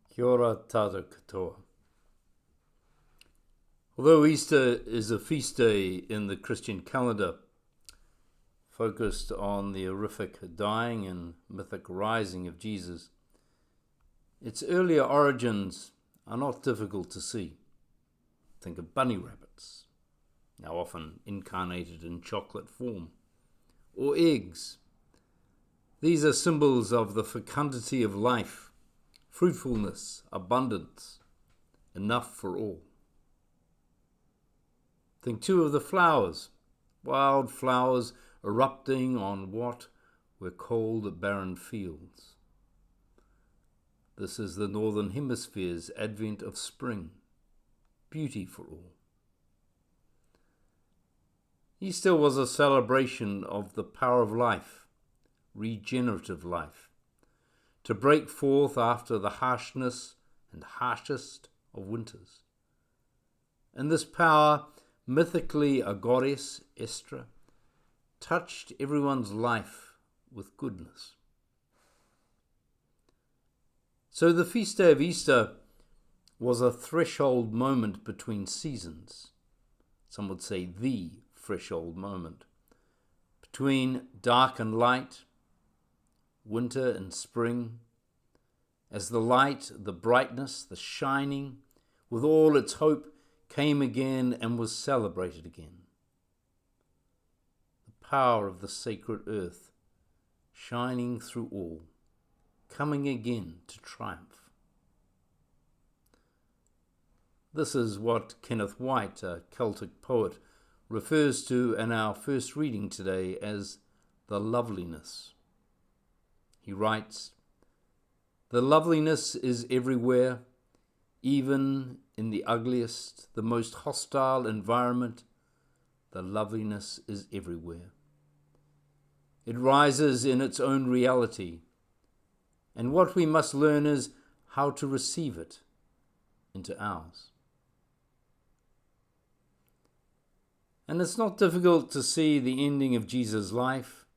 Kia ora tātou katoa. Although Easter is a feast day in the Christian calendar, focused on the horrific dying and mythic rising of Jesus, its earlier origins are not difficult to see. Think of bunny rabbits, now often incarnated in chocolate form, or eggs. These are symbols of the fecundity of life, fruitfulness, abundance, enough for all. Think too of the flowers, wild flowers erupting on what were cold, barren fields. This is the Northern Hemisphere's advent of spring, beauty for all. Easter was a celebration of the power of life, regenerative life, to break forth after the harshness and harshest of winters. And this power, mythically a goddess, Estra, touched everyone's life with goodness. So the feast day of Easter was a threshold moment between seasons. Some would say the threshold moment between dark and light, winter and spring, as the light, the brightness, the shining, with all its hope, came again and was celebrated again. The power of the sacred earth, shining through all, coming again to triumph. This is what Kenneth White, a Celtic poet, refers to in our first reading today as the loveliness. He writes, "The loveliness is everywhere, even in the ugliest, the most hostile environment. The loveliness is everywhere. It rises in its own reality, and what we must learn is how to receive it into ours." And it's not difficult to see the ending of Jesus' life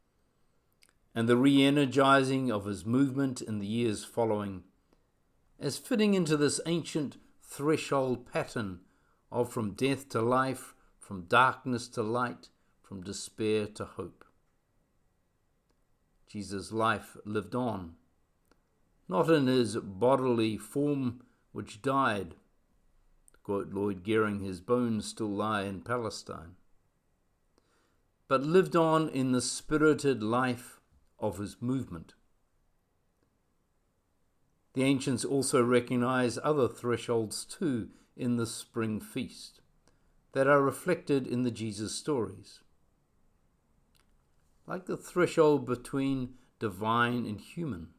and the re-energizing of his movement in the years following as fitting into this ancient threshold pattern of from death to life, from darkness to light, from despair to hope. Jesus' life lived on, not in his bodily form which died. To quote Lloyd Gearing, his bones still lie in Palestine, but lived on in the spirited life of his movement. The ancients also recognize other thresholds too in the spring feast that are reflected in the Jesus stories, like the threshold between divine and human.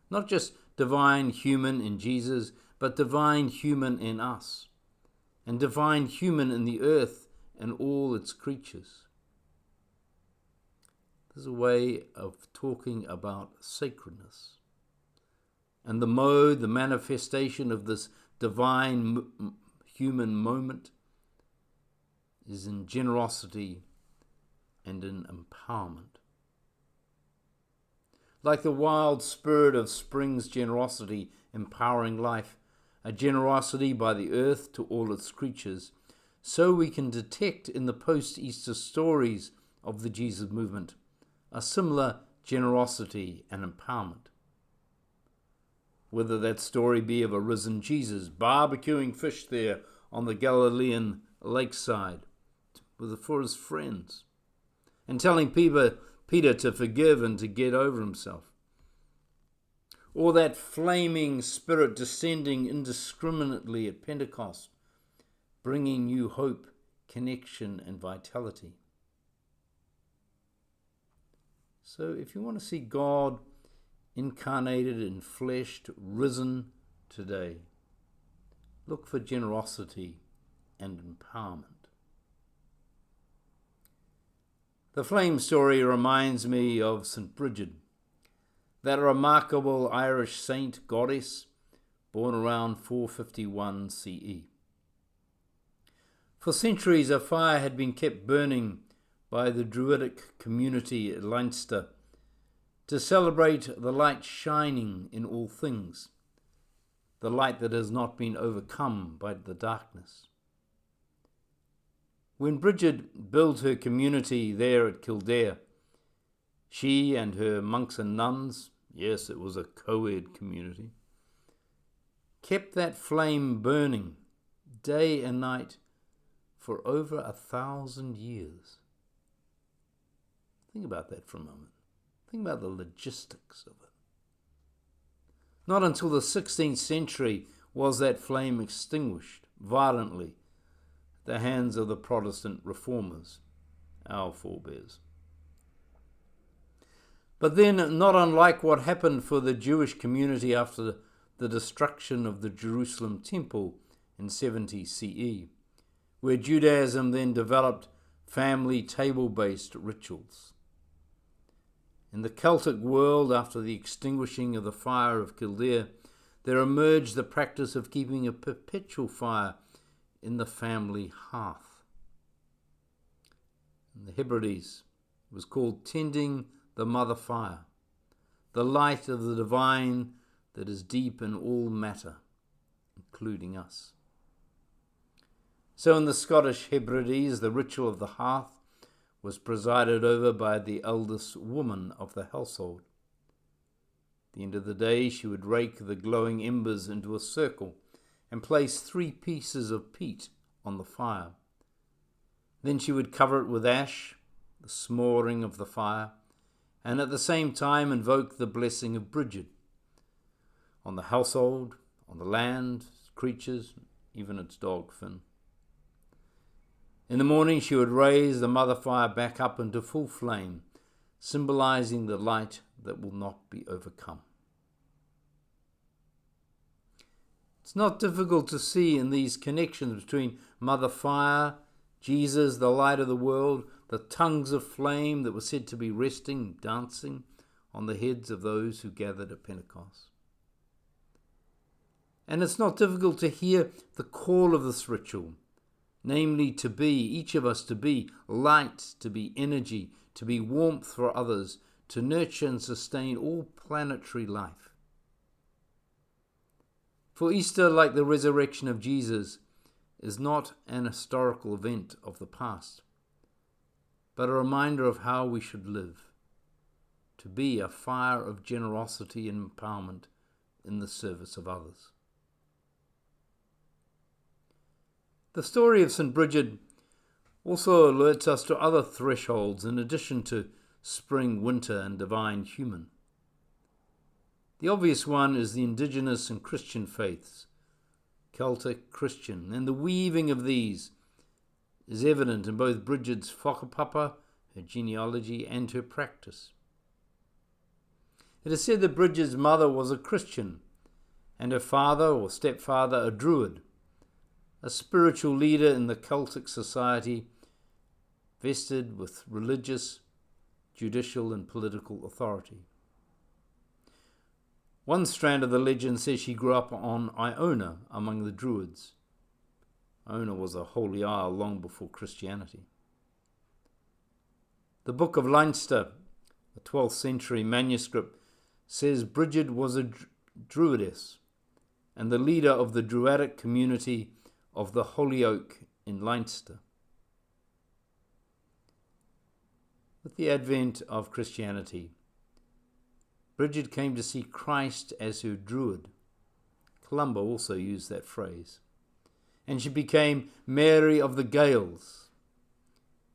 Not just divine human in Jesus, but divine human in us, and divine human in the earth and all its creatures. There's a way of talking about sacredness. And the mode, the manifestation of this divine human moment is in generosity and in empowerment. Like the wild spirit of spring's generosity empowering life, a generosity by the earth to all its creatures, so we can detect in the post-Easter stories of the Jesus movement a similar generosity and empowerment. Whether that story be of a risen Jesus barbecuing fish there on the Galilean lakeside for his friends, and telling Peter to forgive and to get over himself, or that flaming spirit descending indiscriminately at Pentecost, bringing new hope, connection, and vitality. So if you want to see God incarnated and fleshed, risen today, look for generosity and empowerment. The flame story reminds me of St Brigid, that remarkable Irish saint goddess born around 451 CE. For centuries a fire had been kept burning by the Druidic community at Leinster to celebrate the light shining in all things, the light that has not been overcome by the darkness. When Brigid built her community there at Kildare, she and her monks and nuns, yes, it was a co-ed community, kept that flame burning day and night for over 1,000 years. Think about that for a moment. Think about the logistics of it. Not until the 16th century was that flame extinguished violently at the hands of the Protestant reformers, our forebears. But then, not unlike what happened for the Jewish community after the destruction of the Jerusalem temple in 70 CE, where Judaism then developed family table-based rituals. In the Celtic world, after the extinguishing of the fire of Kildare, there emerged the practice of keeping a perpetual fire in the family hearth. In the Hebrides, it was called tending the mother fire, the light of the divine that is deep in all matter, including us. So in the Scottish Hebrides, the ritual of the hearth was presided over by the eldest woman of the household. At the end of the day, she would rake the glowing embers into a circle and place 3 pieces of peat on the fire. Then she would cover it with ash, the smouring of the fire, and at the same time invoke the blessing of Brigid on the household, on the land, creatures, even its dog Finn. In the morning she would raise the mother fire back up into full flame, symbolizing the light that will not be overcome. It's not difficult to see in these connections between mother fire, Jesus, the light of the world, the tongues of flame that were said to be resting, dancing on the heads of those who gathered at Pentecost. And it's not difficult to hear the call of this ritual, namely to be, each of us to be light, to be energy, to be warmth for others, to nurture and sustain all planetary life. For Easter, like the resurrection of Jesus, is not an historical event of the past, but a reminder of how we should live, to be a fire of generosity and empowerment in the service of others. The story of St Brigid also alerts us to other thresholds in addition to spring, winter, and divine human. The obvious one is the indigenous and Christian faiths, Celtic Christian, and the weaving of these is evident in both Brigid's whakapapa, her genealogy, and her practice. It is said that Brigid's mother was a Christian, and her father or stepfather a Druid, a spiritual leader in the Celtic society, vested with religious, judicial, and political authority. One strand of the legend says she grew up on Iona among the Druids. Iona was a holy isle long before Christianity. The Book of Leinster, a 12th century manuscript, says Brigid was a Druidess and the leader of the Druidic community of the Holyoke in Leinster. With the advent of Christianity, Brigid came to see Christ as her Druid. Columba also used that phrase. And she became Mary of the Gaels.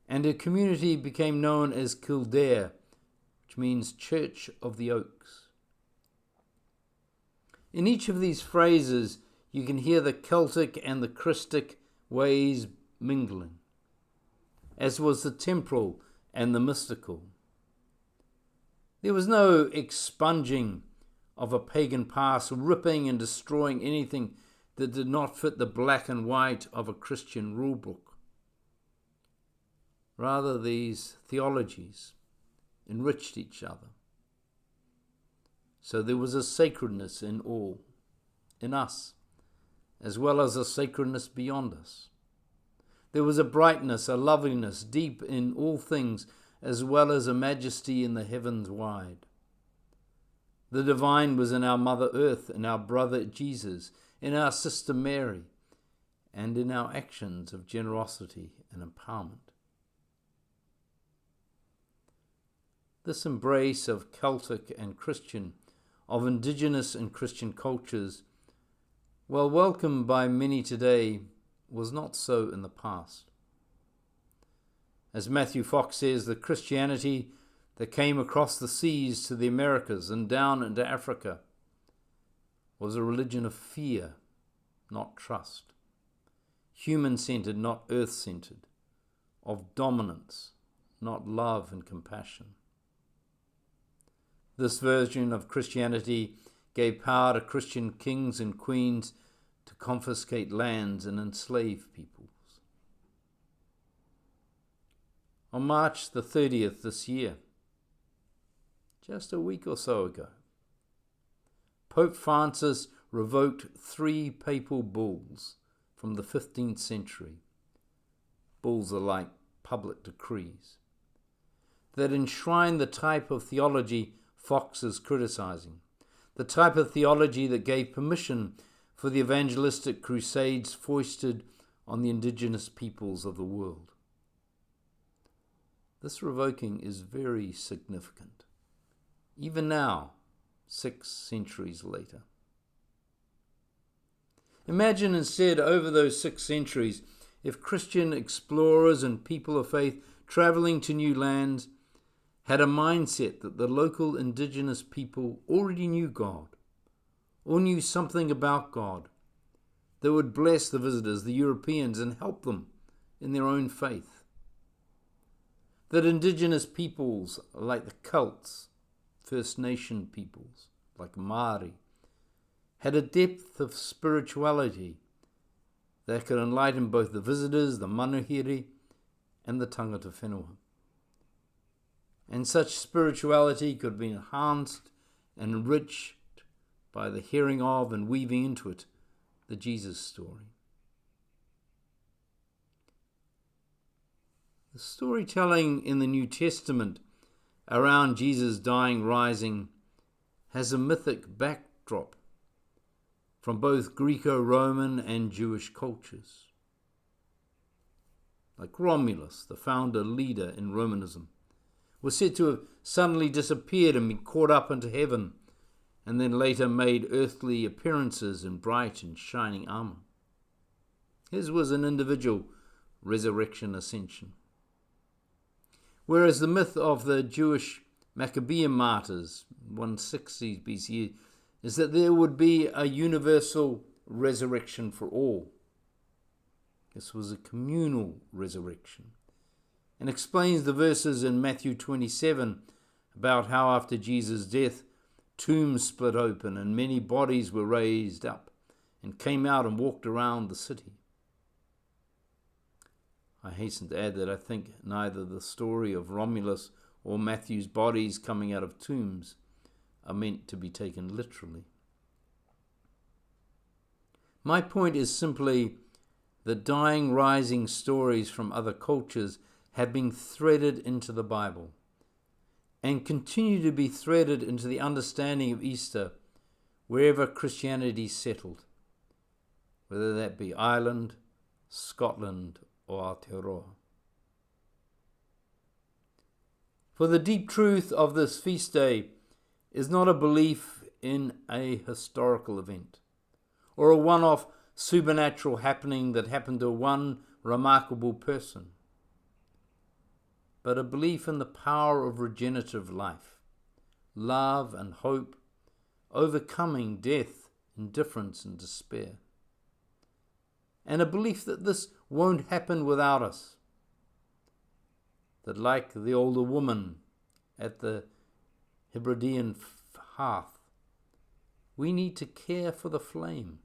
And her community became known as Kildare, which means Church of the Oaks. In each of these phrases, you can hear the Celtic and the Christic ways mingling, as was the temporal and the mystical. There was no expunging of a pagan past, ripping and destroying anything that did not fit the black and white of a Christian rulebook. Rather, these theologies enriched each other. So there was a sacredness in all, in us, as well as a sacredness beyond us. There was a brightness, a loveliness deep in all things, as well as a majesty in the heavens wide. The divine was in our Mother Earth, in our brother Jesus, in our sister Mary, and in our actions of generosity and empowerment. This embrace of Celtic and Christian, of indigenous and Christian cultures, while welcomed by many today, was not so in the past. As Matthew Fox says, the Christianity that came across the seas to the Americas and down into Africa was a religion of fear, not trust, human-centered, not earth-centered, of dominance, not love and compassion. This version of Christianity gave power to Christian kings and queens to confiscate lands and enslave peoples. On March the 30th this year, just a week or so ago, Pope Francis revoked 3 papal bulls from the 15th century. Bulls are like public decrees that enshrine the type of theology Fox is criticizing, the type of theology that gave permission for the evangelistic crusades foisted on the indigenous peoples of the world. This revoking is very significant, even now, 6 centuries later. Imagine instead, over those 6 centuries, if Christian explorers and people of faith traveling to new lands had a mindset that the local indigenous people already knew God, or knew something about God, that would bless the visitors, the Europeans, and help them in their own faith. That indigenous peoples like the Celts, First Nation peoples like Māori, had a depth of spirituality that could enlighten both the visitors, the manuhiri, and the tangata whenua. And such spirituality could be enhanced and enriched by the hearing of and weaving into it the Jesus story. The storytelling in the New Testament around Jesus dying, rising, has a mythic backdrop from both Greco-Roman and Jewish cultures. Like Romulus, the founder leader in Romanism, was said to have suddenly disappeared and been caught up into heaven, and then later made earthly appearances in bright and shining armor. His was an individual resurrection ascension. Whereas the myth of the Jewish Maccabean martyrs, 160 BCE, is that there would be a universal resurrection for all. This was a communal resurrection, and explains the verses in Matthew 27 about how after Jesus' death, tombs split open and many bodies were raised up and came out and walked around the city. I hasten to add that I think neither the story of Romulus or Matthew's bodies coming out of tombs are meant to be taken literally. My point is simply that dying, rising stories from other cultures have been threaded into the Bible and continue to be threaded into the understanding of Easter wherever Christianity settled, whether that be Ireland, Scotland, or Aotearoa. For the deep truth of this feast day is not a belief in a historical event or a one-off supernatural happening that happened to one remarkable person, but a belief in the power of regenerative life, love and hope, overcoming death, indifference and despair. And a belief that this won't happen without us. That like the older woman at the Hebridean hearth, we need to care for the flame.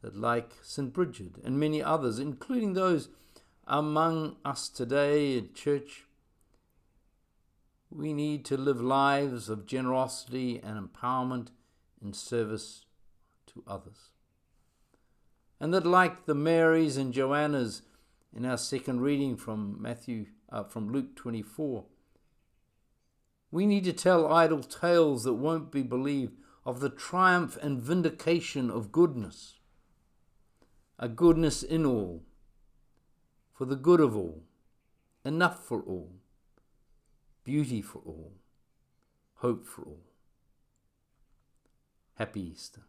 That like St Brigid and many others, including those among us today in church, we need to live lives of generosity and empowerment in service to others. And that like the Marys and Joannas in our second reading from Luke 24, We need to tell idle tales that won't be believed of the triumph and vindication of goodness, a goodness in all, for the good of all, enough for all, beauty for all, hope for all. Happy Easter.